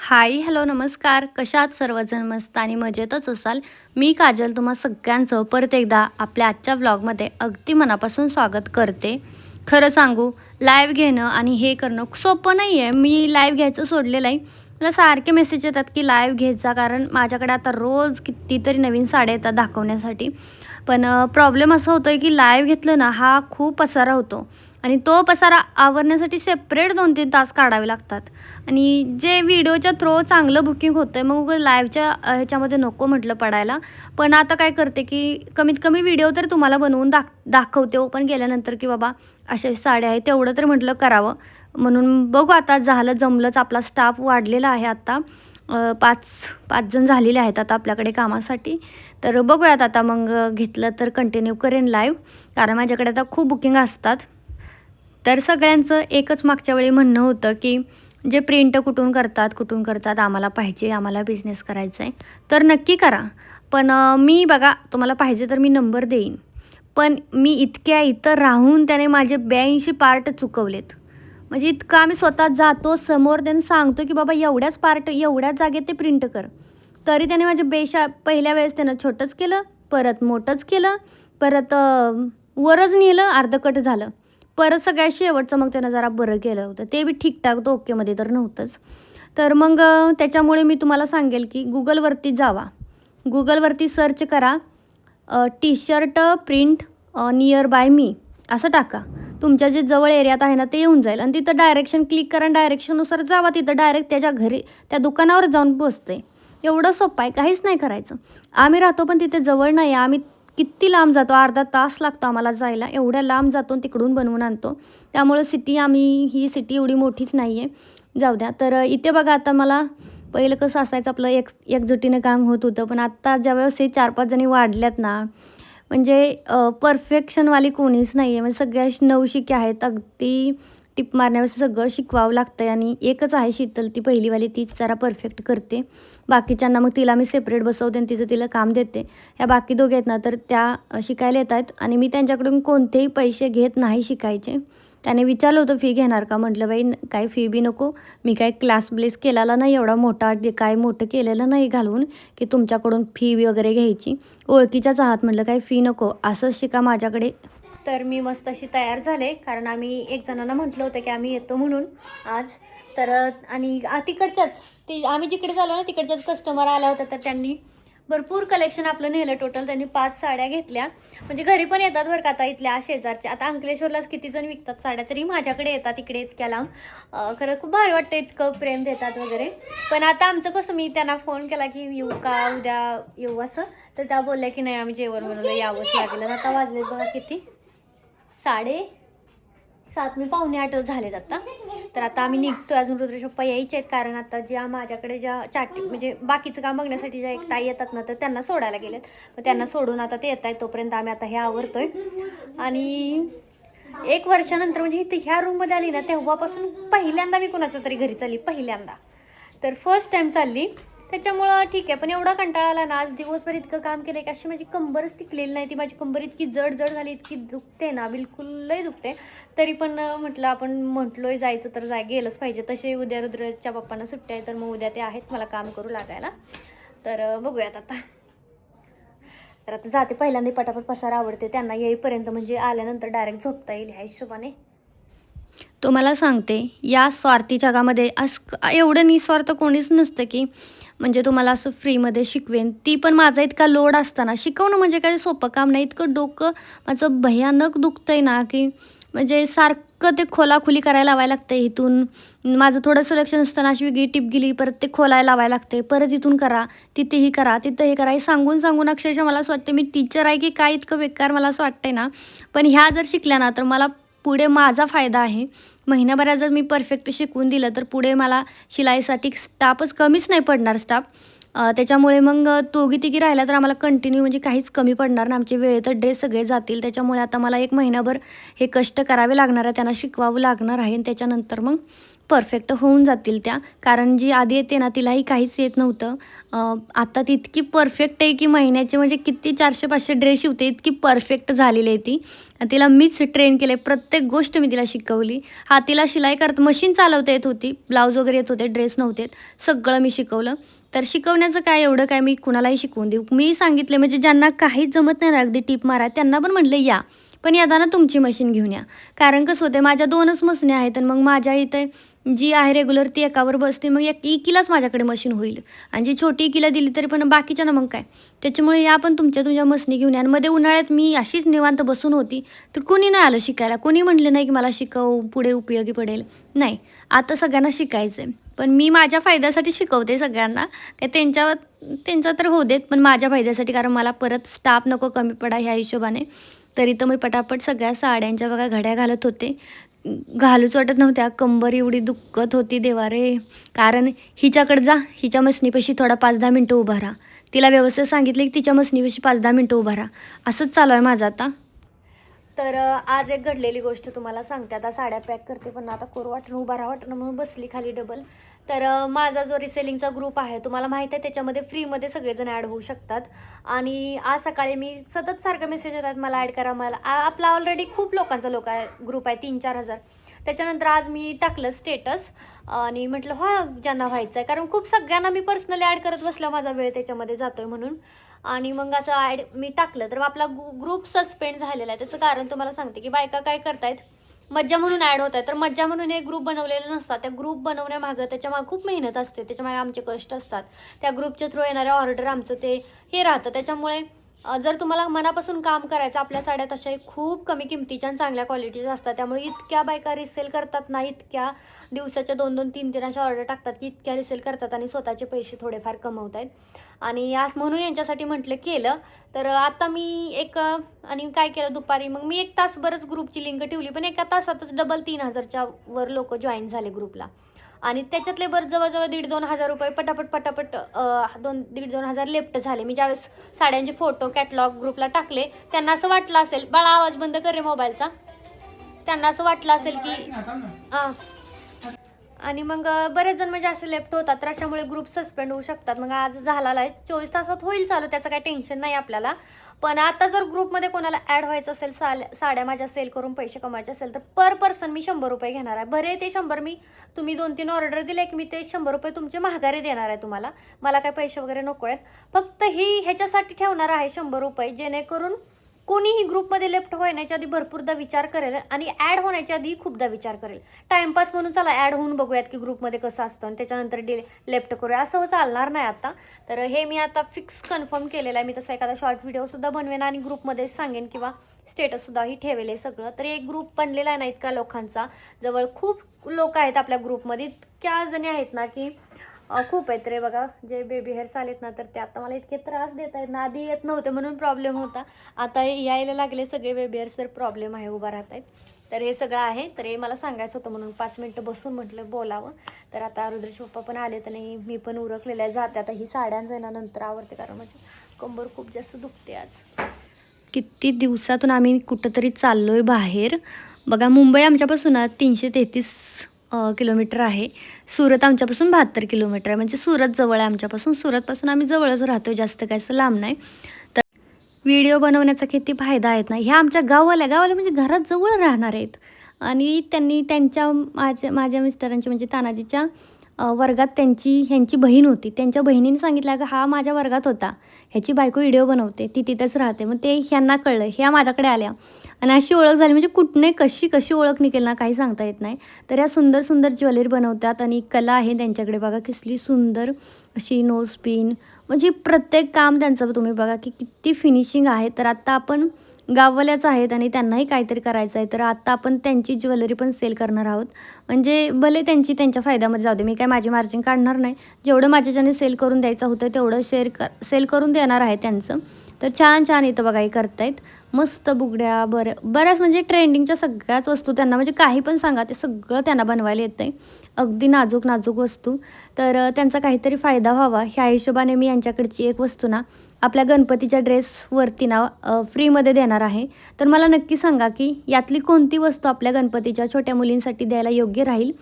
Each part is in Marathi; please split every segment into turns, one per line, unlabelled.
हाय, हॅलो, नमस्कार. कशा आहात सर्वजण? मस्त आणि मजेतच असाल. मी काजल तुम्हा सगळ्यांचं परत एकदा आपल्या आजच्या व्लॉगमध्ये अगदी मनापासून स्वागत करते. खरं सांगू, लाईव्ह घेणं आणि हे करणं सोपं नाही आहे. मी लाईव्ह घ्यायचं सोडलेलं आहे. मला सारखे मेसेज येतात की लाईव्ह घेत जा, कारण माझ्याकडे आता रोज कितीतरी नवीन साड्या येतात दाखवण्यासाठी. पण प्रॉब्लेम असा होतो आहे की लाईव्ह घेतलं ना, हा खूप पसारा होतो आणि तो पसारा आवरण्यासाठी सेपरेट 2-3 तास काढावे लागतात. आणि जे व्हिडिओच्या थ्रू चांगलं बुकिंग होतं आहे, मग उगाच लाईव्हच्या ह्याच्यामध्ये नको म्हटलं पडायला. पण आता काय करते, की कमीत कमी व्हिडिओ तर तुम्हाला बनवून दाखवते ओपन केल्यानंतर, की बाबा अशा साड्या आहेत, तेवढं तर म्हटलं करावं. म्हणून बघू आता झालं जमलंच. आपला स्टाफ वाढलेला आहे आता. 5 जण झालेले आहेत आता आपल्याकडे कामासाठी. तर बघूयात आता मग घेतलं तर कंटिन्यू करेन लाईव्ह, कारण माझ्याकडे आता खूप बुकिंग असतात. तर सगळ्यांचं एकच मागच्या वेळी म्हणणं होतं, की जे प्रिंट कुठून करतात, आम्हाला पाहिजे, आम्हाला बिझनेस करायचा आहे. तर नक्की करा. पण मी बघा तुम्हाला पाहिजे तर मी नंबर देईन. पण मी इतक्या इथं राहून त्याने माझे 82 पार्ट चुकवलेत. म्हणजे इतकं आम्ही स्वतः जातो समोर त्यांना सांगतो, की बाबा एवढ्याच पार्ट एवढ्याच जागेत ते प्रिंट कर. तरी त्याने माझे पहिल्या वेळेस त्यानं छोटंच केलं, परत मोठंच केलं, परत वरच नेलं, अर्धकट झालं. परत सगळ्यात शेवटचं मग त्यानं जरा बरं केलं होतं. ते बी ठीकठाक होतं, ओकेमध्ये तर नव्हतंच. तर मग त्याच्यामुळे मी तुम्हाला सांगेल, की Googleवरती जावा. Googleवरती सर्च करा, टी-शर्ट प्रिंट नियर बाय मी असं टाका. तुमच्या जे जवळ एरियात आहे ना, ते येऊन जाईल आणि तिथं डायरेक्शन क्लिक करा आणि डायरेक्शननुसार जावा. तिथं डायरेक्ट त्याच्या घरी त्या दुकानावर जाऊन पोहोचते. एवढं सोपं आहे, काहीच नाही करायचं. आम्ही राहतो पण तिथे जवळ नाही. आम्ही किती लांब जातो, अर्धा तास लागतो आम्हाला जायला. एवढ्या लांब जातो आणि तिकडून बनवून आणतो. त्यामुळं ही सिटी एवढी मोठीच नाही आहे. जाऊ द्या. तर इथे बघा आता मला पहिलं कसं असायचं आपलं एकजुटीनं काम होत होतं. पण आत्ता ज्यावेळेस हे 4-5 जणी वाढल्यात ना, म्हणजे परफेक्शनवाली कोणीच नाही आहे. म्हणजे सगळ्या नवशिक्या आहेत. अगदी टिप मारण्यापासून सगळं शिकवावं लागतं आहे आणि एकच आहे शीतल, ती पहिलीवाली, तीच जरा परफेक्ट करते. बाकीच्यांना मग तिला मी सेपरेट बसवते आणि तिचं तिला काम देते. ह्या बाकी दोघी आहेत ना, तर त्या शिकायला येत आहेत आणि मी त्यांच्याकडून कोणतेही पैसे घेत नाही शिकायचे. त्याने विचारलं होतं, "फी घेणार का?" म्हटलं, "बाई काही फी बी नको. मी काही क्लास ब्लेस केलेला नाही एवढा मोठा, काय मोठं केलेलं नाही घालून, की तुमच्याकडून फी वगैरे घ्यायची. ओळखीच्याच आहात म्हटलं, काही फी नको. असंच शिका माझ्याकडे." तर मी मस्त अशी तयार झाले, कारण आम्ही एक जणांना म्हटलं होतं, की आम्ही येतो म्हणून आज. तर आणि आम्ही जिकडे चाललो ना, तिकडच्याच कस्टमर आल्या होत्या, तर त्यांनी भरपूर कलेक्शन आपलं नेलं. टोटल त्यांनी 5 साड्या घेतल्या. म्हणजे घरी पण येतात बरं का, आता इथल्या शेजारच्या. आता अंकलेश्वरलाच किती जण विकतात साड्या, तरी माझ्याकडे येतात इकडे इतक्या लांब. खरं खूप भारी वाटतं, इतकं प्रेम देतात वगैरे. पण आता आमचं कसं, मी त्यांना फोन केला की येऊ का, उद्या येऊ असं, तर त्या बोलल्या की नाही, आम्ही जेवण बनवलं, यावंच लागेल. आता वाजले बघा किती, 7:30 मी पावणे 8 झालेत आता. तर आता आम्ही निघतो. अजून रुद्रेश पप्पा यायचे आहेत, कारण आता ज्या माझ्याकडे म्हणजे बाकीचं काम बघण्यासाठी ज्या एक ताई येतात ना, तर त्यांना सोडायला गेलेत. मग त्यांना सोडून आता ते येत आहेत, तोपर्यंत आम्ही आता हे आवरतोय. आणि 1 वर्षानंतर म्हणजे इथे ह्या रूममध्ये आली ना, तेव्हापासून पहिल्यांदा मी कोणाच्या तरी घरी चालली, पहिल्यांदा. तर फर्स्ट टाईम चालली. त्याच्यामुळं ठीक आहे. पण एवढा कंटाळा आला ना, आज दिवसभर इतकं काम केलं की अशी माझी कंबरच टिकलेली नाही. ती माझी कंबर इतकी जड झाली, इतकी दुखते ना, बिलकुल लई दुखते. तरी पण म्हटलं, आपण म्हटलोय जायचं तर गेलंच पाहिजे. तसे उद्या रुद्रच्या पप्पांना सुट्ट्या आहे, तर मग उद्या ते आहेत मला काम करू लागायला. तर बघूयात आता. तर आता जाते, पहिल्यांदा पटापट पसारा आवडते त्यांना येईपर्यंत, म्हणजे आल्यानंतर डायरेक्ट झोपता येईल ह्या हिशोबाने. तुम्हाला सांगते, या स्वार्थी जगामध्ये एवढं निस्वार्थ कोणीच नसतं, की म्हणजे तुम्हाला असं फ्रीमध्ये शिकवेन. ती पण माझा इतका लोड असताना शिकवणं म्हणजे काही सोपं काम नाही. इतकं डोकं माझं भयानक दुखतंय ना, की म्हणजे सारखं ते खोलाखोली करायला लावायला लागतं. इथून माझं थोडंसं लक्ष नसताना अशी वेगळी टिप गेली, परत ते खोलायला लावायला लागते. परत इथून करा, तिथेही करा, तिथंही करा. हे सांगून सांगून अक्षरशः मला असं वाटतं मी टीचर आहे की काय, इतकं बेकार मला असं वाटतंय ना. पण ह्या जर शिकल्या ना, तर मला पुढे माझा फायदा आहे. महिन्याभरात जर मी परफेक्ट शिकवून दिलं, तर पुढे मला शिलाईसाठी स्टाफच कमीच नाही पडणार स्टाफ. त्याच्यामुळे मग दोघी-तिघी राहिल्या तर आम्हाला कंटिन्यू म्हणजे काहीच कमी पडणार नाही. आमचे वेळेत ड्रेस सगळे जातील. त्याच्यामुळे आता मला 1 महिनाभर हे कष्ट करावे लागणार आहे. त्यांना शिकवावं लागणार आहे आणि त्याच्यानंतर मग परफेक्ट होऊन जातील त्या, कारण जी आधी येते ना तिलाही काहीच येत नव्हतं. आता ती इतकी परफेक्ट आहे की महिन्याचे म्हणजे किती 400-500 ड्रेस शिवते, इतकी परफेक्ट झालेली आहे ती. तिला मीच ट्रेन केले, प्रत्येक गोष्ट मी तिला शिकवली. तिला शिलाई मशीन चालवता येत होती, ब्लाऊज वगैरे येत होते, ड्रेस नव्हते, सगळं मी शिकवलं. तर शिकवण्याचं काय एवढं काय, मी कुणालाही शिकवून देऊ. मी सांगितले म्हणजे ज्यांना काहीच जमत नाही ना, अगदी टीप मारा, त्यांना पण म्हटलं या, पण येताना तुमची मशीन घेऊन या. कारण कसं होतं, माझ्या 2च मशीनी आहेत आणि मग माझ्या इथे जी आहे रेग्युलर ती एकावर बसते, मग एक इकीलाच माझ्याकडे मशीन होईल आणि जी छोटी इकीला दिली तरी पण बाकीच्या ना मग काय. त्याच्यामुळे या पण तुमच्या मशीनी घेऊन या. आणि मध्ये उन्हाळ्यात मी अशीच निवांत बसून होती, तर कोणी नाही आलं शिकायला, कोणी म्हटलं नाही की मला शिकव, पुढे उपयोगी पडेल. नाही, आता सगळ्यांना शिकायचं आहे, पण मी माझ्या फायद्यासाठी शिकवते सगळ्यांना. काय त्यांचा तर होऊ देत, पण माझ्या फायद्यासाठी, कारण मला परत स्टाफ नको कमी पडा ह्या हिशोबाने. तरी तर मी पटापट सगळ्या साड्यांच्या बघा घड्या घालत होते. घालूच वाटत नव्हत्या, कंबर एवढी दुखत होती देवा रे. कारण हिच्याकडे जा, हिच्या मसनीपाशी थोडा 5-10 मिनटं उभा राहा. तिला व्यवस्थित सांगितले की तिच्या मसनीपाशी 5-10 मिनटं उभा राहा. असंच चालू आहे माझं आता. तर आज एक घडलेली गोष्ट तुम्हाला सांगते. आता साड्या पॅक करते, पण आता करू वाटणं, उभा राहा वाटणं, म्हणून बसली खाली डबल. तर माझा जो रिसेलिंगचा ग्रुप आहे तुम्हाला माहीत आहे, त्याच्यामध्ये फ्रीमध्ये सगळेजण ॲड होऊ शकतात. आणि आज सकाळी मी सतत सारखं मेसेज येतात मला ॲड करा, मला आपला ऑलरेडी खूप लोकांचा ग्रुप आहे, 3-4 हजार. त्याच्यानंतर आज मी टाकलं स्टेटस आणि म्हटलं ज्यांना व्हायचं आहे, कारण खूप सगळ्यांना मी पर्सनली ॲड करत बसला, माझा वेळ त्याच्यामध्ये जातोय म्हणून. आणि मग असं ॲड मी टाकलं तर आपला ग्रुप सस्पेंड झालेला आहे. त्याचं कारण तुम्हाला सांगते की बायका काय करतायत, मज्जा म्हणून ॲड होत आहे. तर मज्जा म्हणून हे ग्रुप बनवलेले नसतात. त्या ग्रुप बनवण्यामागं त्याच्यामागे खूप मेहनत असते, त्याच्यामागे आमचे कष्ट असतात. त्या ग्रुपच्या थ्रू येणाऱ्या ऑर्डर आमचं ते हे राहतं. त्याच्यामुळे जर तुम्हाला मनापासून काम करायचं, आपल्या साड्या तशा खूप कमी किमतीच्या आणि चांगल्या क्वालिटीच्या असतात. त्यामुळे इतक्या बायका रिसेल करतात ना, इतक्या दिवसाच्या 2-2, 3-3 अशा ऑर्डर टाकतात की इतक्या रिसेल करतात आणि स्वतःचे पैसे थोडेफार कमवत आहेत. आणि आज म्हणून यांच्यासाठी म्हटलं केलं. तर आता मी आणि काय केलं, दुपारी मग मी 1 तासभरच ग्रुपची लिंक ठेवली, पण एका तासातच डबल 3,000च्या वर लोक जॉईन झाले ग्रुपला. आणि त्याच्यातले जवळजवळ 1,500-2,000 रुपये पटापट 1,500-2,000 हजार लेफ्ट झाले. मी ज्यावेळेस साड्यांचे फोटो कॅटलॉग ग्रुपला टाकले, त्यांना असं वाटलं असेल, बाळा आवाज बंद कर रे मोबाईलचा, त्यांना असं वाटलं असेल की आणि मग बरेच जण म्हणजे असे लेफ्ट होतात, तर अशामुळे ग्रुप सस्पेंड होऊ शकतात. मग आज झालेला आहे, 24 तासात होईल चालू, त्याचं काही टेन्शन नाही आपल्याला. पण आता जर ग्रुपमध्ये कोणाला ॲड व्हायचं असेल, साड्या माझ्या सेल करून पैसे कमायचे असेल, तर पर पर्सन मी 100 रुपये घेणार आहे. बरे ते 100 तुम्ही 2-3 ऑर्डर दिले की मी ते 100 रुपये तुमचे महागारी देणार आहे तुम्हाला. मला काय पैसे वगैरे नको आहेत, फक्त ह्याच्यासाठी ठेवणार आहे 100 रुपये, जेणेकरून कोणीही ग्रुपमध्ये लेफ्ट होण्याच्या आधी भरपूरदा विचार करेल आणि ॲड होण्याच्या आधी खूपदा विचार करेल. टाइमपास म्हणून चला ॲड होऊन बघूयात की ग्रुपमध्ये कसं असतं आणि त्याच्यानंतर लेफ्ट करूया, असं चालणार नाही आता. तर हे मी आता फिक्स कन्फर्म केलेलं आहे. मी तसं एखादा शॉर्ट व्हिडिओसुद्धा बनवेन आणि ग्रुपमध्ये सांगेन किंवा स्टेटससुद्धाही ठेवेल आहे सगळं. तर एक ग्रुप बनलेला आहे ना इतका लोकांचा, जवळ खूप लोक आहेत आपल्या ग्रुपमध्ये, इतक्या जणी आहेत ना की खूप आहेत रे बघा. जे बेबी हेअर्स आलेत ना, तर ते आता मला इतके त्रास देत आहेत ना, आधी येत नव्हते म्हणून प्रॉब्लेम होता, आता यायला लागले सगळे बेबी हेअर्स, तर प्रॉब्लेम आहे, उभा राहत आहेत. तर हे सगळं आहे. तर हे मला सांगायचं होतं म्हणून 5 मिनटं बसून म्हटलं बोलावं. तर आता रुद्रेश पप्पा पण आले, तर नाही मी पण उरकलेलं आहे, जाते आता. ही साड्यांचं आहे ना नंतर आवडते, कारण माझी कंबर खूप जास्त दुखते आज. किती दिवसातून आम्ही कुठंतरी चाललो आहे बाहेर. बघा, मुंबई आमच्यापासून 333 किलोमीटर आहे. सुरत आमच्यापासून 72 किलोमीटर आहे, म्हणजे सुरत जवळ आहे आमच्यापासून. सुरतपासून आम्ही जवळच राहतो, जास्त काय असं लांब नाही. तर व्हिडिओ बनवण्याचा किती फायदा आहेत ना, ह्या आमच्या गावाला म्हणजे घरात जवळ राहणार आहेत. आणि त्यांनी माझ्या मिस्टरांची म्हणजे तानाजीच्या वर्गात ह्यांची बहीण होती. त्यांच्या बहिणीने सांगितलं की हा माझ्या वर्गात होता, ह्याची बायको व्हिडिओ बनवते, ती तिथेच राहते. मग ते ह्यांना कळलं, ह्या माझ्याकडे आल्या आणि अशी ओळख झाली. म्हणजे कुठने कशी ओळख निघेल ना, काही सांगता येत नाही. तर या सुंदर सुंदर ज्वेलरी बनवतात आणि कला आहे त्यांच्याकडे बघा, कसली सुंदर अशी नोज पिन, म्हणजे प्रत्येक काम त्यांचं तुम्ही बघा की किती फिनिशिंग आहे. तर आत्ता आपण गाववाल्याच आहेत आणि त्यांनाही काहीतरी करायचं आहे, तर आता आपण त्यांची ज्वेलरी पण सेल करणार आहोत. म्हणजे भले त्यांच्या फायद्यामध्ये जाऊ दे, मी काय माझी मार्जिन काढणार नाही. जेवढं माझ्याच्याने सेल करून द्यायचं होतं तेवढं सेल करून देणार आहे त्यांचं. तर छान इथं बघा हे करतायत, मस्त बुगड्या, बऱ्याच म्हणजे ट्रेंडिंगच्या सगळ्याच वस्तू त्यांना, म्हणजे काही पण सांगा ते सगळं त्यांना बनवायला येतं आहे, अगदी नाजूक वस्तू. तर त्यांचा काहीतरी फायदा व्हावा ह्या हिशोबाने मी यांच्याकडची एक वस्तू ना आपल्या गणपतीच्या ड्रेसवरती ना फ्रीमध्ये देणार आहे. तर मला नक्की सांगा की यातली कोणती वस्तू आपल्या गणपतीच्या छोट्या मुलींसाठी द्यायला योग्य राहील.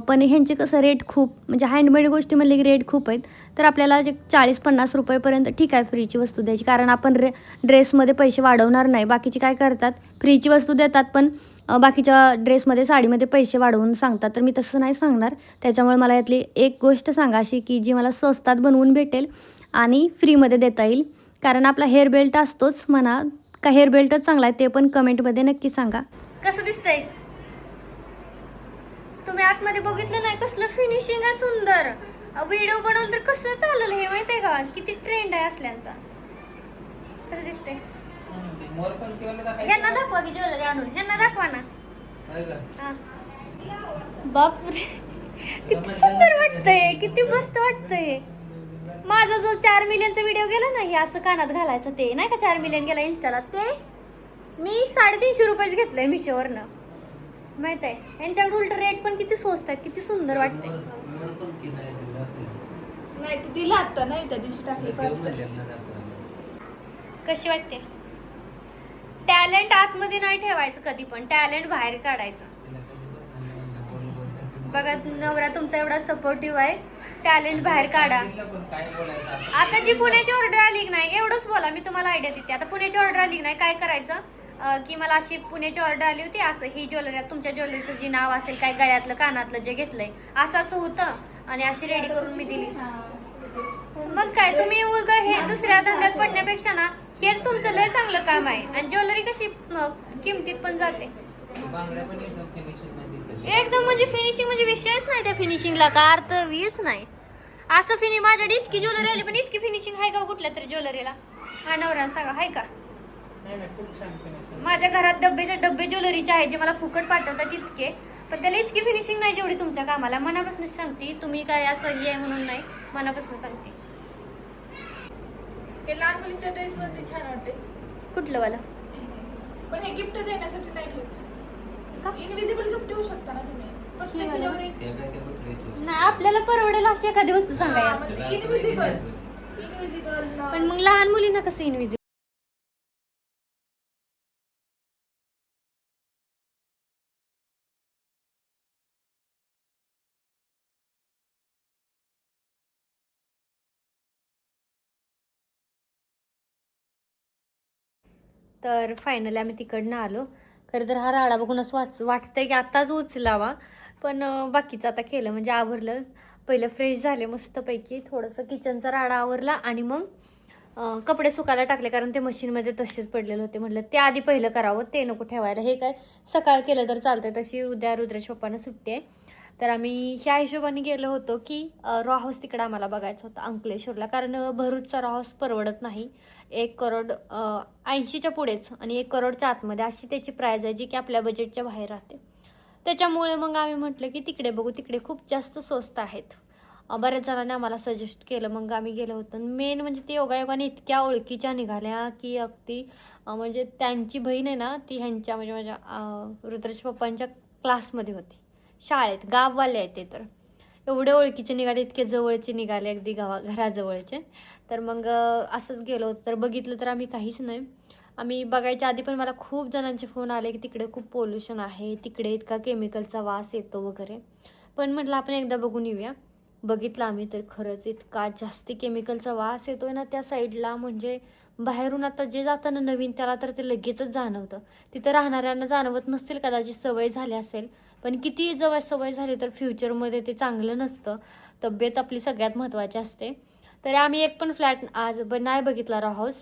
पण ह्यांचे कसं रेट खूप म्हणजे हँडमेड गोष्टी म्हणले की रेट खूप आहेत. तर आपल्याला जे 40-50 रुपयेपर्यंत ठीक आहे फ्रीची वस्तू द्यायची, कारण आपण ड्रेसमध्ये पैसे वाढवणार नाही. बाकीचे काय करतात, फ्रीची वस्तू देतात पण बाकीच्या ड्रेसमध्ये साडीमध्ये पैसे वाढवून सांगतात. तर मी तसं नाही सांगणार. त्याच्यामुळे मला यातली एक गोष्ट सांगा अशी की जी मला स्वस्तात बनवून भेटेल आणि फ्रीमध्ये देता येईल. कारण आपला हेअर बेल्ट असतोच म्हणा, का हेअर बेल्टच चांगला आहे ते पण कमेंटमध्ये नक्की सांगा. कसं दिसतंय? तुम्ही आतमध्ये बघितलं नाही कसलं फिनिशिंग आहे सुंदर. व्हिडिओ बनवलं तर कसं चालेल हे माहिती आहे का? किती ट्रेंड आहे असल्यांचा. कसं दिसतंय? ह्यांना दाखवा की ज्वेलरी आणून, ह्यांना दाखवा ना. बापरे, किती सुंदर वाटतंय, किती मस्त वाटतंय. माझा जो 4 मिलियनचा व्हिडिओ गेला ना, हे असं कानात घालायचं ते नाही का, 4 मिलियन गेला इंस्टाला, ते मी 350 रुपये घेतलंय मिशोवरनं. माहित आहे यांच्याकडे उलट रेट पण किती स्वस्त आहेत, किती सुंदर वाटतंय.
नाही ते दिला आता नाही त्या दिवशी टाकली पार्सल.
कशी वाटते? टॅलेंट आतमध्ये नाही ठेवायचं कधी पण, टॅलेंट बाहेर काढायचं. बघा नवरा तुमचा एवढा सपोर्टिव्ह आहे, टॅलेंट बाहेर काढा. आता जी पुण्याची ऑर्डर आली नाही, एवढंच बोला, मी तुम्हाला आयडिया देते. आता पुण्याची ऑर्डर आली नाही, काय करायचं की मला अशी पुण्याची ऑर्डर आली होती, असं ही ज्वेलरी तुमच्या ज्वेलरीचं जे नाव असेल, काय गळ्यातलं कानातलं जे घेतलंय असं असं होतं आणि अशी रेडी करून मी दिली. मग काय तुम्ही उगा हे दुसऱ्या धंद्यात पडण्यापेक्षा ना, हेच तुमचं लय चांगलं काम आहे. आणि ज्वेलरी कशी किमतीत पण जाते एकदम, म्हणजे फिनिशिंग म्हणजे विषयच नाही त्या फिनिशिंगला, का अर्थ वीच नाही. असं माझ्याकडे इतकी ज्वेलरी आली पण इतकी फिनिशिंग आहे का कुठल्या तरी ज्वेलरीला? हा नवऱ्यानं सांगा, आहे का? माझ्या घरात डब्बे ज्वेलरीचे आहे जे मला फुकट पाठवतात इतके, पण त्याला इतकी फिनिशिंग नाही जेवढी तुमच्या कामाला. मनापासून सांगते, तुम्ही काय असं हे आहे म्हणून नाही, मनापासून सांगते.
हे लहान मुलींच्या ड्रेस वरती छान वाटते.
कुठलं वाला?
पण हे गिफ्ट देण्यासाठी नाही ठेवत. इनविजिबल गिफ्ट देऊ शकता ना तुम्ही. प्रत्येक ज्वेलरी
नाही, आपल्याला परवडेल अशी एखादी वस्तू सांगा.
इनविजिबल
पण मग लहान मुलींना कसं इनविजिबल? तर फायनली आम्ही तिकडनं आलो. खरं तर हा राडा बघून असं वाटतंय की आत्ताच उचलावा, पण बाकीचं आता केलं म्हणजे आवरलं. पहिलं फ्रेश झाले मस्तपैकी, थोडंसं किचनचा राडा आवरला आणि मग कपडे सुकायला टाकले, कारण ते मशीनमध्ये तसेच पडलेले होते. म्हटलं ते आधी पहिलं करावं, ते नको ठेवायला. हे काय सकाळ केलं तर चालतंय. तशी उद्या रुद्रेश पप्पांना सुट्टी आहे. तर आम्ही ह्या हिशोबाने गेलो होतो की रॉ हाऊस तिकडं आम्हाला बघायचं होतं अंकलेश्वरला, कारण भरूचचा रॉ हाऊस परवडत नाही. 1,80,00,000च्या पुढेच आणि 1,00,00,000च्या आतमध्ये अशी त्याची प्राईज आहे, जी की आपल्या बजेटच्या बाहेर राहते. त्याच्यामुळे मग आम्ही म्हटलं की तिकडे बघू, तिकडे खूप जास्त स्वस्त आहेत. बऱ्याच जणांनी आम्हाला सजेस्ट केलं, मग आम्ही गेलो होतो. मेन म्हणजे ते योगायोगाने इतक्या ओळखीच्या निघाल्या की अगदी म्हणजे त्यांची बहीण आहे ना, ती ह्यांच्या म्हणजे माझ्या रुद्रेश पप्पांच्या क्लासमध्ये होती, शाळेत. गाववाले आहेत ते, तर एवढे ओळखीचे निघाले, इतके जवळचे निघाले, अगदी घराजवळचे. तर मग असंच गेलो होतो. तर बघितलं तर आम्ही काहीच नाही. आम्ही बघायच्या आधी पण मला खूप जणांचे फोन आले की तिकडे खूप पोल्युशन आहे, तिकडे इतका केमिकलचा वास येतो वगैरे. पण म्हटलं आपण एकदा बघून येऊया. बघितलं आम्ही, तर खरंच इतका जास्ती केमिकलचा वास येतोय ना त्या साईडला, म्हणजे बाहेरून आता जे जातं ना नवीन, त्याला तर ते लगेचच जाणवतं. तिथं राहणाऱ्यांना जाणवत नसेल, कदाचित सवय झाली असेल. पण किती सवय झाली तर फ्युचरमध्ये ते चांगलं नसतं. तब्येत आपली सगळ्यात महत्त्वाची असते. तर आम्ही एक पण फ्लॅट आज नाही बघितला रॉ हाऊस.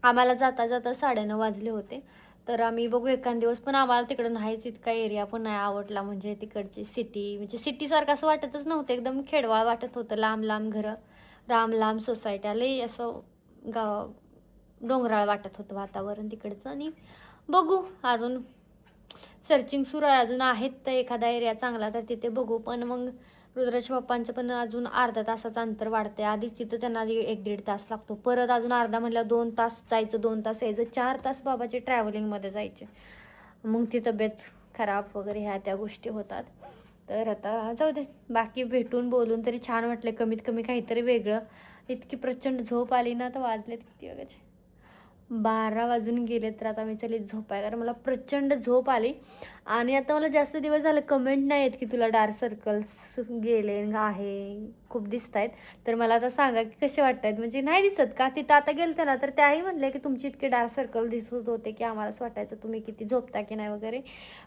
आम्हाला जाता जाता 9:30 वाजले होते. तर आम्ही बघू एखाद दिवस, पण आम्हाला तिकडं नाहीच, इतका एरिया पण नाही आवडला. म्हणजे तिकडची सिटी म्हणजे सिटीसारखं असं वाटतच नव्हतं, एकदम खेडवाळ वाटत होतं. लांब लांब घरं, लांब सोसायट्या, लई असं डोंगराळ वाटत होतं वातावरण तिकडचं. आणि बघू अजून सर्चिंग सुरू आहे, अजून आहेत तर एखादा एरिया चांगला तर तिथे बघू. पण मग रुद्राज पप्पांचं पण अजून अर्धा तासाचं अंतर वाढते. आधीच तिथं त्यांना 1-1.5 तास लागतो, परत अजून अर्धा म्हणलं 2 तास जायचं, 2 तास यायचं, 4 तास बाबाचे ट्रॅव्हलिंगमध्ये जायचे. मग ती तब्येत खराब वगैरे ह्या त्या गोष्टी होतात. तर आता जाऊ दे, बाकी भेटून बोलून तरी छान वाटलं, कमीत कमी काहीतरी वेगळं. इतकी प्रचंड झोप आली ना, तर वाजलेत किती वेळेचे 12 वाजून गेले तर आता मी चली झोपाय, कारण मला प्रचंड झोप आली. आणि आता मला जास्त दिवस झाले कमेंट नाही आहेत की तुला डार्क सर्कल्स गेले आहे, खूप दिसत आहेत. तर मला आता सांगा की कसे वाटत आहेत, म्हणजे नाही दिसत का? तिथं आता गेलते ना तर त्याही म्हणले की तुमचे इतके डार्क सर्कल दिसत होते की आम्हाला असं वाटायचं तुम्ही किती झोपता की नाही वगैरे.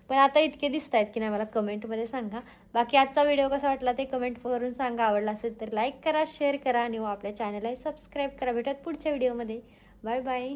पण आता इतके दिसत आहेत की नाही मला कमेंटमध्ये सांगा. बाकी आजचा व्हिडिओ कसा वाटला ते कमेंट करून सांगा. आवडला असेल तर लाईक करा, शेअर करा आणि आपल्या चॅनलला सबस्क्राईब करा. भेटत पुढच्या व्हिडिओमध्ये. Bye bye.